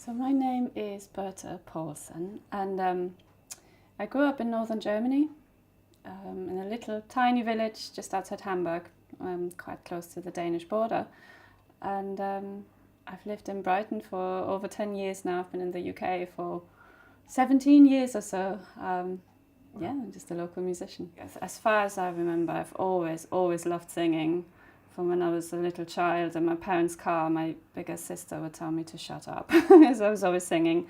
So my name is Birte Paulsen, and I grew up in northern Germany, in a little tiny village just outside Hamburg, quite close to the Danish border. And I've lived in Brighton for over 10 years now. I've been in the UK for 17 years or so. Yeah, I'm just a local musician. As far as I remember, I've always loved singing. From when I was a little child in my parents' car, my bigger sister would tell me to shut up, because I was always singing.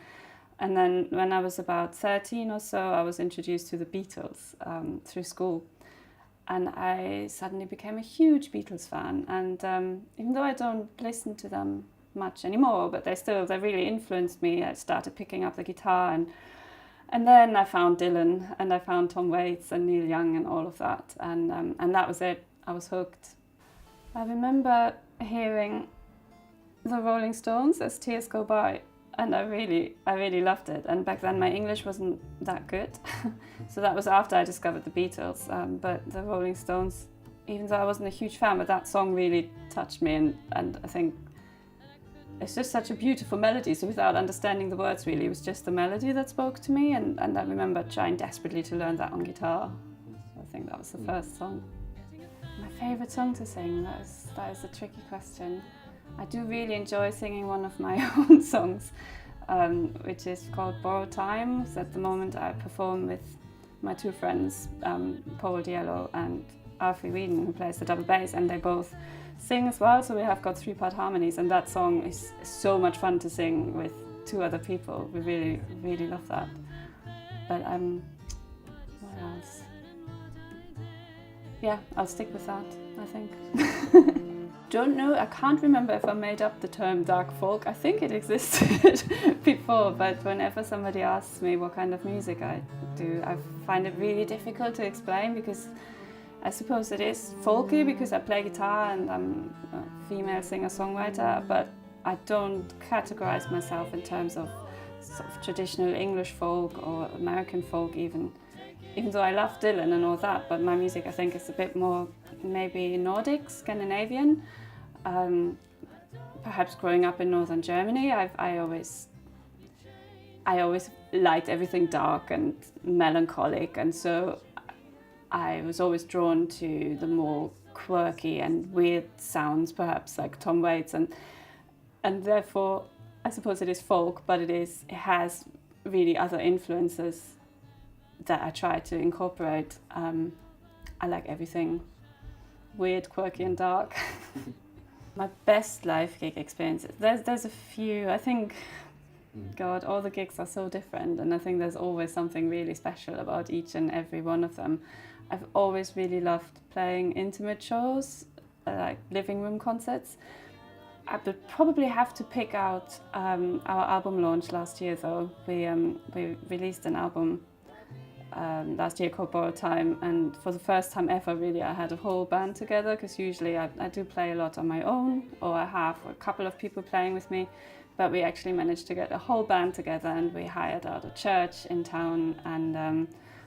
And then when I was about 13 or so, I was introduced to the Beatles through school. And I suddenly became a huge Beatles fan. And even though I don't listen to them much anymore, but they really influenced me. I started picking up the guitar, and then I found Dylan, and I found Tom Waits and Neil Young and all of that. And that was it. I was hooked. I remember hearing the Rolling Stones as Tears Go By, and I really loved it. And back then my English wasn't that good, so that was after I discovered the Beatles. But the Rolling Stones, even though I wasn't a huge fan, but that song really touched me, and I think it's just such a beautiful melody. So without understanding the words really, it was just the melody that spoke to me, and I remember trying desperately to learn that on guitar. So I think that was the first song. My favourite song to sing, that is a tricky question. I do really enjoy singing one of my own songs, which is called Borrowed Time. So at the moment I perform with my two friends, Paul Diello and Alfie Weedon, who plays the double bass, and they both sing as well, so we have got 3-part harmonies, and that song is so much fun to sing with 2 other people. We really love that. But what else? Yeah, I'll stick with that, I think. Don't know, I can't remember if I made up the term dark folk. I think it existed before, but whenever somebody asks me what kind of music I do, I find it really difficult to explain, because I suppose it is folky because I play guitar and I'm a female singer-songwriter, but I don't categorize myself in terms of sort of traditional English folk or American folk even though I love Dylan and all that, but my music I think is a bit more maybe Nordic, Scandinavian. Perhaps growing up in northern Germany, I always liked everything dark and melancholic, and so I was always drawn to the more quirky and weird sounds, perhaps like Tom Waits, and therefore I suppose it is folk, but it has really other influences that I try to incorporate. I like everything weird, quirky and dark. My best live gig experiences, there's a few. I think, God, all the gigs are so different, and I think there's always something really special about each and every one of them. I've always really loved playing intimate shows, like living room concerts. I would probably have to pick out our album launch last year though. We released an album last year called Borrowed Time, and for the first time ever really I had a whole band together, because usually I do play a lot on my own, or I have a couple of people playing with me, but we actually managed to get a whole band together, and we hired out a church in town and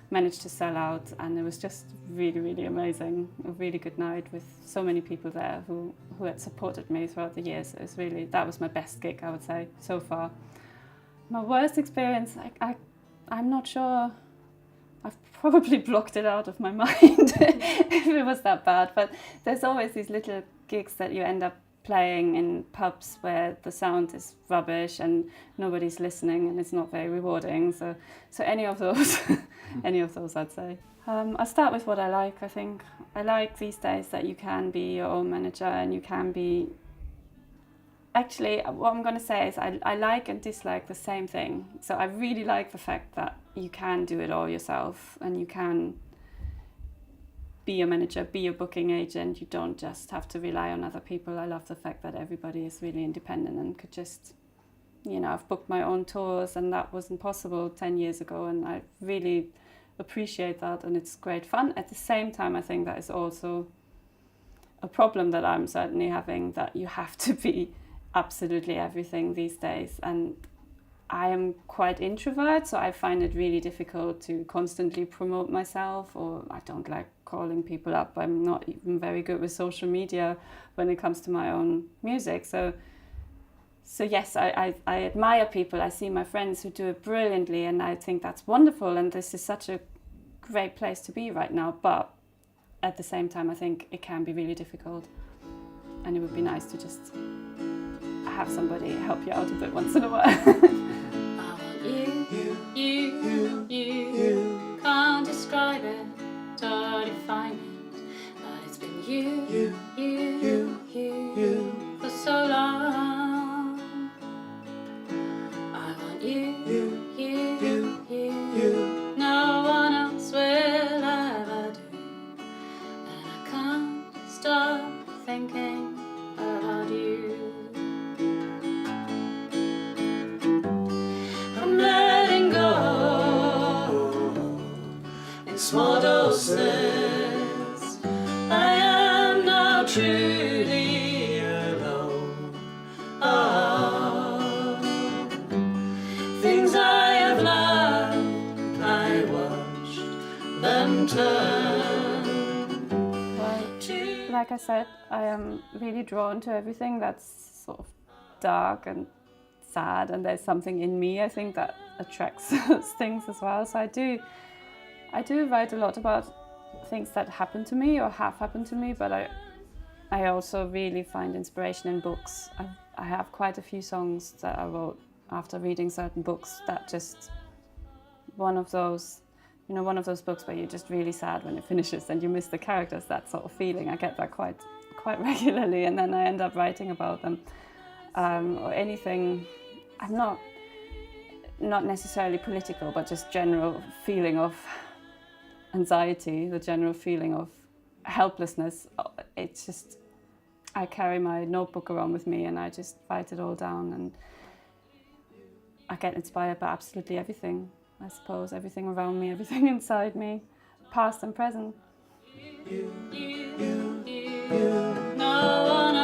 managed to sell out, and it was just really amazing. A really good night with so many people there who had supported me throughout the years. It was really, that was my best gig, I would say, so far. My worst experience, I'm not sure. I've probably blocked it out of my mind if it was that bad, but there's always these little gigs that you end up playing in pubs where the sound is rubbish and nobody's listening and it's not very rewarding. So any of those, I'd say. I'll start with what I like, I think. I like these days that you can be your own manager and you can be... Actually, what I'm going to say is I like and dislike the same thing. So I really like the fact that you can do it all yourself and you can be your manager, be your booking agent. You don't just have to rely on other people. I love the fact that everybody is really independent and could just, I've booked my own tours, and that wasn't possible 10 years ago, and I really appreciate that, and it's great fun. At the same time, I think that is also a problem that I'm certainly having, that you have to be absolutely everything these days, and I am quite introvert, so I find it really difficult to constantly promote myself, or I don't like calling people up. I'm not even very good with social media when it comes to my own music, so So yes, I admire people. I see my friends who do it brilliantly, and I think that's wonderful, and this is such a great place to be right now. But at the same time, I think it can be really difficult, and it would be nice to just have somebody help you out a bit once in a while. I want you. Can't describe it or define it, but it's been you for so long. I want you. No one else will ever do, and I can't stop thinking about you. I'm letting go in small doses. I am now truly alone. Oh, things I have loved, I watched them turn. Well, like I said, I am really drawn to everything that's sort of dark and sad, and there's something in me, I think, that attracts those things as well. So I do write a lot about things that happen to me or have happened to me, but I also really find inspiration in books. I have quite a few songs that I wrote after reading certain books that just one of those books where you're just really sad when it finishes and you miss the characters, that sort of feeling. I get that quite regularly, and then I end up writing about them. Or anything, I'm not necessarily political, but just general feeling of anxiety, the general feeling of helplessness. It's just, I carry my notebook around with me and I just write it all down, and I get inspired by absolutely everything, I suppose, everything around me, everything inside me, past and present. No one